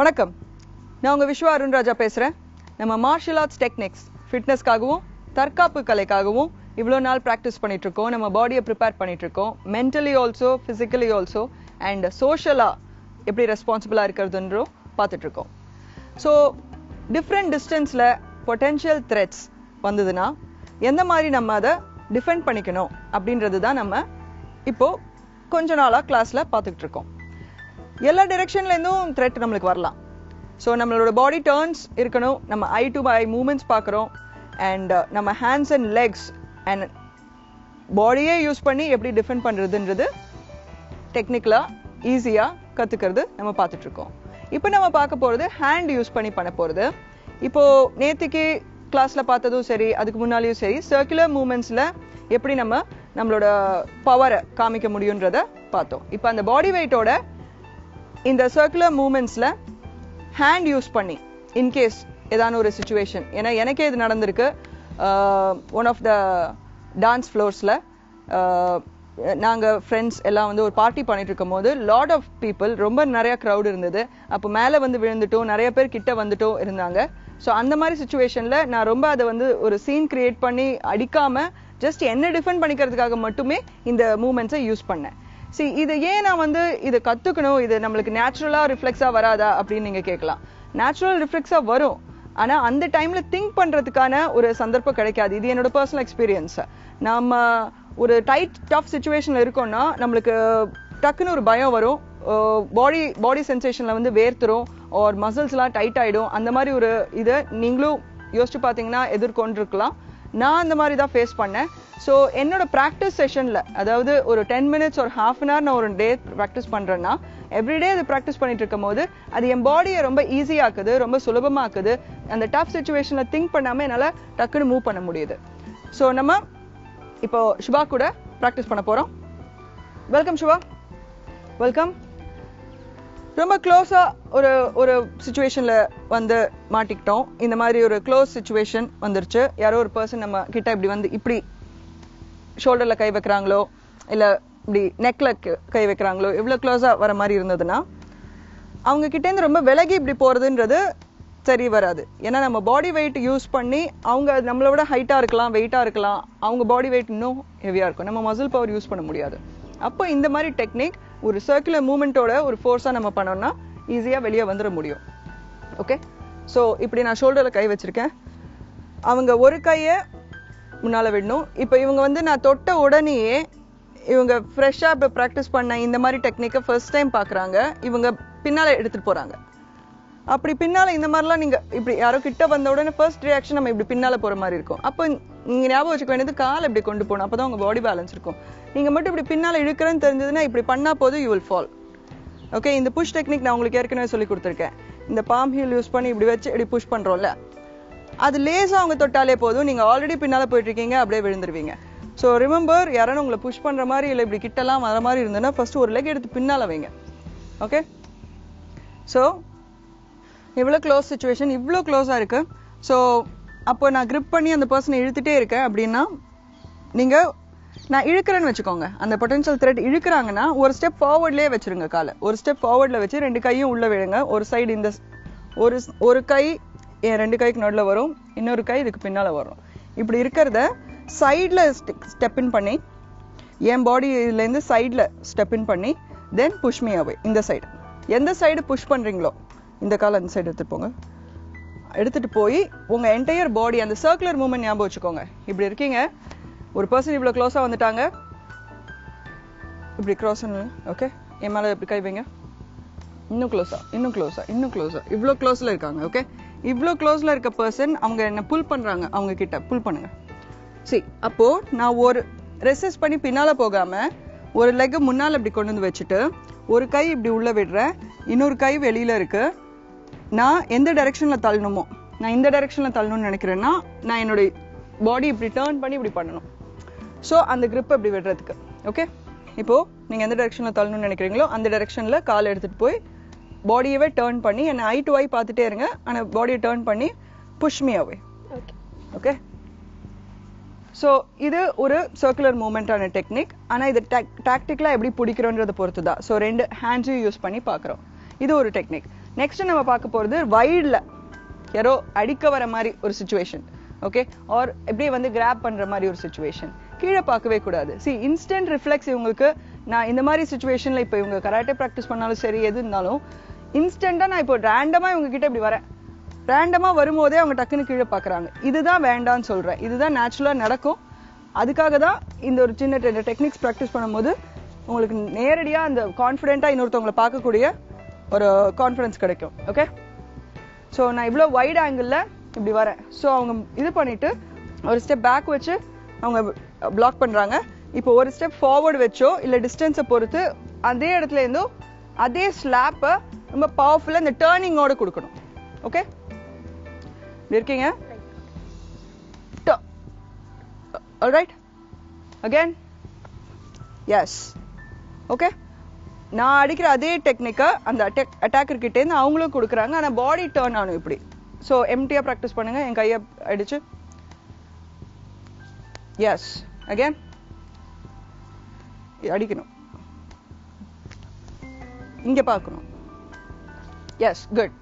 வணக்கம், நான் உங்க விஸ்வா அருண் ராஜா பேசுறேன். நம்ம மார்ஷியல் ஆர்ட்ஸ் டெக்னிக்ஸ் ஃபிட்னஸ்க்காகவும் தற்காப்பு கலைக்காகவும் இவ்வளோ நாள் ப்ராக்டிஸ் பண்ணிட்டு இருக்கோம். நம்ம பாடியை ப்ரிப்பேர் பண்ணிட்டு இருக்கோம். Mentally also, physically also and சோஷியலாக எப்படி ரெஸ்பான்சிபிளாக இருக்கிறதுன்றோம் பார்த்துட்டு இருக்கோம். ஸோ டிஃப்ரெண்ட் டிஸ்டன்ஸில் பொட்டென்ஷியல் த்ரெட்ஸ் வந்ததுன்னா எந்த மாதிரி நம்ம அதை டிஃபெண்ட் பண்ணிக்கணும் அப்படின்றது தான் நம்ம இப்போ கொஞ்ச நாளாக கிளாஸில் பார்த்துக்கிட்டு இருக்கோம். எல்லா டிரெக்ஷன்லேருந்தும் த்ரெட் நம்மளுக்கு வரலாம். ஸோ நம்மளோட பாடி டர்ன்ஸ் இருக்கணும், நம்ம ஐ டு ஐ மூமெண்ட்ஸ் பார்க்குறோம், அண்ட் நம்ம ஹேண்ட்ஸ் அண்ட் லெக்ஸ் அண்ட் பாடியே யூஸ் பண்ணி எப்படி டிஃபெண்ட் பண்ணுறதுன்றது டெக்னிக்கலாக ஈஸியாக கற்றுக்கிறது நம்ம பார்த்துட்ருக்கோம். இப்போ நம்ம பார்க்க போகிறது ஹேண்ட் யூஸ் பண்ணி பண்ண போகிறது. இப்போது நேற்றுக்கு கிளாஸில் பார்த்ததும் சரி, அதுக்கு முன்னாலேயும் சரி, சர்க்குலர் மூமெண்ட்ஸில் எப்படி நம்மளோட பவரை காமிக்க முடியுன்றத பார்த்தோம். இப்போ அந்த பாடி வெயிட்டோட இந்த சர்க்குலர் மூமெண்ட்ஸில் ஹேண்ட் யூஸ் பண்ணி இன்கேஸ் ஏதான ஒரு சுச்சுவேஷன், ஏன்னா எனக்கே இது நடந்திருக்கு. ஒன் ஆஃப் த டான்ஸ் ஃப்ளோர்ஸில் நாங்கள் ஃப்ரெண்ட்ஸ் எல்லாம் வந்து ஒரு பார்ட்டி பண்ணிட்டு இருக்கும் போது லாட் ஆஃப் பீப்புள், ரொம்ப நிறைய க்ரௌட் இருந்தது. அப்போ மேலே வந்து விழுந்துட்டோம், நிறைய பேர் கிட்ட வந்துட்டோம் இருந்தாங்க. ஸோ அந்த மாதிரி சுச்சுவேஷனில் நான் ரொம்ப அதை வந்து ஒரு சீன் கிரியேட் பண்ணி அடிக்காமல் ஜஸ்ட் என்ன டிஃபெண்ட் பண்ணிக்கிறதுக்காக மட்டுமே இந்த மூமெண்ட்ஸை யூஸ் பண்ணேன். இது ஏன் நான் வந்து இதை கற்றுக்கணும், இது நம்மளுக்கு நேச்சுரலாக ரிஃப்ளெக்ஸாக வராதா அப்படின்னு நீங்கள் கேட்கலாம். நேச்சுரல் ரிஃப்ளெக்ஸாக வரும், ஆனால் அந்த டைமில் திங்க் பண்ணுறதுக்கான ஒரு சந்தர்ப்பம் கிடைக்காது. இது என்னோட பர்சனல் எக்ஸ்பீரியன்ஸ். நம்ம ஒரு டஃப் சுச்சுவேஷனில் இருக்கோம்னா நம்மளுக்கு டக்குன்னு ஒரு பயம் வரும், பாடி சென்சேஷனில் வந்து வேர்த்துரும், ஒரு மசில்ஸ்லாம் டைட் ஆகிடும். அந்த மாதிரி ஒரு இதை நீங்களும் யோசிச்சு பார்த்தீங்கன்னா எதிர்கொண்டிருக்கலாம். நான் அந்த மாதிரி தான் ஃபேஸ் பண்ணேன். ஸோ என்னோட ப்ராக்டிஸ் செஷனில், அதாவது ஒரு 10 minutes ஒரு ½ hour நான் ஒரு டே ப்ராக்டிஸ் பண்ணுறேன்னா, எவ்ரிடே அது ப்ராக்டிஸ் பண்ணிட்டு இருக்கும் போது அது என் பாடியை ரொம்ப ஈஸியாக்குது, ரொம்ப சுலபமாக்குது. அந்த டஃப் சுச்சுவேஷனில் திங்க் பண்ணாமல் என்னால் டக்குன்னு மூவ் பண்ண முடியுது. ஸோ நம்ம இப்போ சுபா கூட ப்ராக்டிஸ் பண்ண போகிறோம். வெல்கம் சுபா. வெல்கம். ரொம்ப க்ளோஸாக ஒரு சுச்சுவேஷனில் வந்து மாட்டிக்கிட்டோம். இந்த மாதிரி ஒரு க்ளோஸ் சுச்சுவேஷன் வந்துருச்சு. யாரோ ஒரு பர்சன் நம்ம கிட்ட இப்படி வந்து இப்படி ஷோல்டரில் கை வைக்கிறாங்களோ, இல்லை இப்படி நெக்கில் கை வைக்கிறாங்களோ, எவ்வளோ க்ளோஸாக வர மாதிரி இருந்ததுன்னா அவங்க கிட்டேருந்து ரொம்ப விலகி இப்படி போகிறதுன்றது சரி வராது. ஏன்னா நம்ம பாடி வெயிட் யூஸ் பண்ணி, அவங்க நம்மளை விட ஹைட்டாக இருக்கலாம், வெயிட்டாக இருக்கலாம், அவங்க பாடி வெயிட் இன்னும் ஹெவியாக இருக்கும், நம்ம மசில் பவர் யூஸ் பண்ண முடியாது. அப்போ இந்த மாதிரி டெக்னிக் ஒரு சர்க்குலர் மூமெண்ட்டோட ஒரு ஃபோர்ஸாக நம்ம பண்ணோம்னா ஈஸியாக வெளியே வந்துட முடியும். ஓகே, ஸோ இப்படி நான் ஷோல்டரில் கை வச்சுருக்கேன். அவங்க ஒரு கையை முன்னால் விடணும். இப்போ இவங்க வந்து நான் தொட்ட உடனேயே இவங்க ஃப்ரெஷ்ஷாக இப்போ ப்ராக்டிஸ் பண்ண இந்த மாதிரி டெக்னிக்கை ஃபர்ஸ்ட் டைம் பார்க்குறாங்க. இவங்க பின்னால் எடுத்துகிட்டு போகிறாங்க. அப்படி பின்னால் இந்த மாதிரிலாம் நீங்கள் இப்படி யாரோ கிட்ட வந்த உடனே ஃபர்ஸ்ட் ரியாக்ஷன் நம்ம இப்படி பின்னால் போகிற மாதிரி இருக்கும். அப்போ நீங்கள் ஞாபகம் வச்சுக்க வேண்டியது கால் இப்படி கொண்டு போகணும், அப்போ தான் உங்கள் பாடி பேலன்ஸ் இருக்கும். நீங்கள் மட்டும் இப்படி பின்னால் இழுக்கிறேன்னு தெரிஞ்சதுன்னா இப்படி பண்ணால் போதும், யூ வில் ஃபால். ஓகே, இந்த புஷ் டெக்னிக் நான் உங்களுக்கு ஏற்கனவே சொல்லி கொடுத்துருக்கேன். இந்த பாம் ஹீல் யூஸ் பண்ணி இப்படி வச்சு இப்படி புஷ் பண்ணுறோம்ல, அது லேசாக அவங்க தொட்டாலே போதும், நீங்கள் ஆல்ரெடி பின்னால் போயிட்டுருக்கீங்க, அப்படியே விழுந்துருவீங்க. ஸோ ரிமெம்பர், யாராலும் உங்களை புஷ் பண்ணுற மாதிரி இல்லை இப்படி கிட்டலாம் வர மாதிரி இருந்ததுன்னா ஃபஸ்ட்டு ஒரு லெக் எடுத்து பின்னால் வைங்க. ஓகே, ஸோ இவ்வளோ க்ளோஸ் சுச்சுவேஷன், இவ்வளோ க்ளோஸாக இருக்குது. ஸோ அப்போ நான் கிரிப் பண்ணி அந்த பர்சனை இழுத்துட்டே இருக்கேன் அப்படின்னா, நான் இழுக்கிறேன்னு வச்சுக்கோங்க, அந்த பொட்டன்ஷியல் த்ரெட் இழுக்கிறாங்கன்னா ஒரு ஸ்டெப் ஃபார்வர்ட்லேயே வச்சுருங்க காலை. ஒரு ஸ்டெப் ஃபார்வர்டில் வச்சு 2 கையும் உள்ளே விடுங்க. ஒரு சைடு இந்த ஒரு கை என் 2 கைக்கு நடுவில் வரும், இன்னொரு கை இதுக்கு பின்னால் வரும். இப்படி இருக்கிறத சைடில் ஸ்டெப் இன் பண்ணி, என் பாடி இதுலேருந்து சைடில் ஸ்டெப் இன் பண்ணி, தென் புஷ் மீ அவே. இந்த சைடு எந்த சைடு புஷ் பண்ணுறீங்களோ இந்த காலை அந்த சைடு எடுத்துகிட்டு போங்க. எடுத்துகிட்டு போய் உங்கள் என்டையர் பாடி அந்த சர்க்குலர் மூவ்மெண்ட் ஞாபகம் வச்சுக்கோங்க. இப்படி இருக்கீங்க, ஒரு பர்சன் இவ்வளோ க்ளோஸாக வந்துட்டாங்க, இப்படி க்ராஸ் பண்ணு. ஓகே, என் மேலே இப்படி கை வைங்க. இன்னும் க்ளோஸாக, இன்னும் க்ளோஸாக, இன்னும் க்ளோஸாக, இவ்வளோ க்ளோஸில் இருக்காங்க. ஓகே, இவ்வளோ க்ளோஸில் இருக்க பர்சன் அவங்க என்ன புல் பண்ணுறாங்க, அவங்க கிட்ட புல் பண்ணுங்க. அப்போது நான் ஒரு ரெசிஸ்ட் பண்ணி பின்னால் போகாமல் ஒரு லெக்கை முன்னால் இப்படி கொண்டு வந்து வச்சுட்டு ஒரு கை இப்படி உள்ளே விடுறேன், இன்னொரு கை வெளியில் இருக்குது. நான் எந்த டைரெக்ஷனில் தள்ளணுமோ, நான் இந்த டைரெக்ஷனில் தள்ளணும்னு நினைக்கிறேன்னா நான் என்னுடைய பாடி இப்படி டேர்ன் பண்ணி இப்படி பண்ணணும். ஸோ அந்த கிரிப்பை இப்படி விடுறதுக்கு. ஓகே, இப்போது நீங்கள் எந்த டைரெக்ஷனில் தள்ளணும்னு நினைக்கிறீங்களோ அந்த டைரெக்ஷனில் காலை எடுத்துகிட்டு போய் பாடியவே டேர்ன் பண்ணி, என்னை ஐ டு ஐ பார்த்துட்டே இருங்க, ஆனால் பாடியை டேர்ன் பண்ணி push me away. Okay, so இது ஒரு சர்க்குலர் மூமெண்ட்டான டெக்னிக். ஆனால் இது டாக்டிக்கலாக எப்படி பிடிக்கிறோன்றதை பொறுத்து தான். ஸோ 2 ஹேண்ட்ஸையும் யூஸ் பண்ணி பார்க்குறோம். இது ஒரு டெக்னிக். நெக்ஸ்ட் நம்ம பார்க்க போறது வைட்ல யாரோ அடிக்க வர மாதிரி ஒரு சிச்சுவேஷன், ஓகே, ஆர் எப்படியே வந்து கிராப் பண்ற மாதிரி ஒரு சிச்சுவேஷன். கீழே பார்க்கவே கூடாது. சி இன்ஸ்டன்ட் ரிஃப்ளெக்ஸ் இவங்களுக்கு. நான் இந்த மாதிரி சிச்சுவேஷன்ல இப்போ இவங்க கராட்டே ப்ராக்டிஸ் பண்ணாலும் சரி எது இருந்தாலும் இன்ஸ்டன்டா நான் இப்போ ரேண்டமா இவங்க கிட்ட இப்படி வரேன், ரேண்டமா வரும்போதே அவங்க டக்குன்னு கீழே பாக்குறாங்க. இதுதான் வேண்டான்னு சொல்றேன், இதுதான் நேச்சுரலா நடக்கும். அதுக்காக தான் இந்த ஒரு சின்ன டெக்னிக்ஸ் ப்ராக்டிஸ் பண்ணும்போது உங்களுக்கு நேரடியா அந்த கான்ஃபிடென்ட்டா இன்னொருத்தவங்களை பார்க்கக்கூடிய ஒரு கான்ஃபிடன்ஸ் கிடைக்கும். ஓகே, ஸோ நான் இவ்வளோ வைட் ஆங்கிள் இப்படி வரேன். ஸோ அவங்க இது பண்ணிட்டு ஒரு ஸ்டெப் பேக் வச்சு அவங்க பிளாக் பண்றாங்க. இப்போ ஒரு ஸ்டெப் ஃபார்வர்டு வச்சோ இல்ல டிஸ்டன்ஸை பொறுத்து அதே இடத்துல இருந்தோ அதே ஸ்லாப்பை ரொம்ப பவர்ஃபுல்லா இந்த டேர்னிங்கோட கொடுக்கணும். ஓகே, இருக்கீங்க? Alright, again S. ஓகே, நான் அடிக்கிற அதே டெக்னிக்கை அந்த அட்டாக்கர் கிட்டே இருந்து அவங்களும் கொடுக்குறாங்க. ஆனால் பாடி டேர்ன் ஆகணும் இப்படி. ஸோ எம்டியா ப்ராக்டிஸ் பண்ணுங்க. என் கையை அடிச்சு எஸ், அகைன் அடிக்கணும், இங்க பார்க்கணும். Yes, good.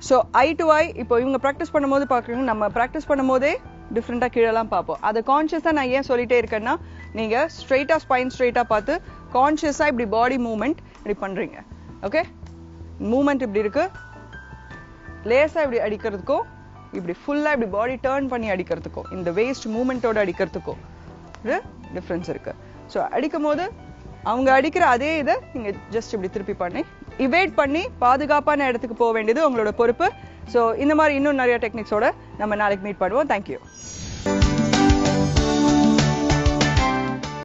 So I do I இப்போ இவங்க ப்ராக்டிஸ் பண்ணும்போது பார்க்குறீங்க, நம்ம ப்ராக்டிஸ் பண்ணும்போதே டிஃப்ரெண்டாக கீழெல்லாம் பார்ப்போம். அதை கான்ஷியஸாக நான் ஏன் சொல்லிட்டே இருக்கேன்னா, நீங்கள் ஸ்ட்ரெயிட்டாக ஸ்பைன் ஸ்ட்ரெயிட்டாக பார்த்து கான்ஷியஸாக இப்படி பாடி மூவ்மெண்ட் இப்படி பண்ணுறீங்க. ஓகே, மூவ்மெண்ட் இப்படி இருக்கு, லேஸாக இப்படி அடிக்கிறதுக்கும் இப்படி ஃபுல்லாக இப்படி பாடி டேர்ன் பண்ணி அடிக்கிறதுக்கும் இந்த வேஸ்ட் மூவ்மெண்ட்டோட அடிக்கிறதுக்கும் ஒரு டிஃப்ரென்ஸ் இருக்கு. ஸோ அடிக்கும் போது அவங்க அடிக்கிற அதே இதை நீங்க ஜஸ்ட் இப்படி திருப்பி பண்ணி இவேட் பண்ணி பாதுகாப்பான இடத்துக்கு போக வேண்டியது உங்களோட பொறுப்பு. ஸோ இந்த மாதிரி இன்னும் நிறைய டெக்னிக்ஸோட நம்ம நாளைக்கு மீட் பண்ணுவோம். தேங்க்யூ.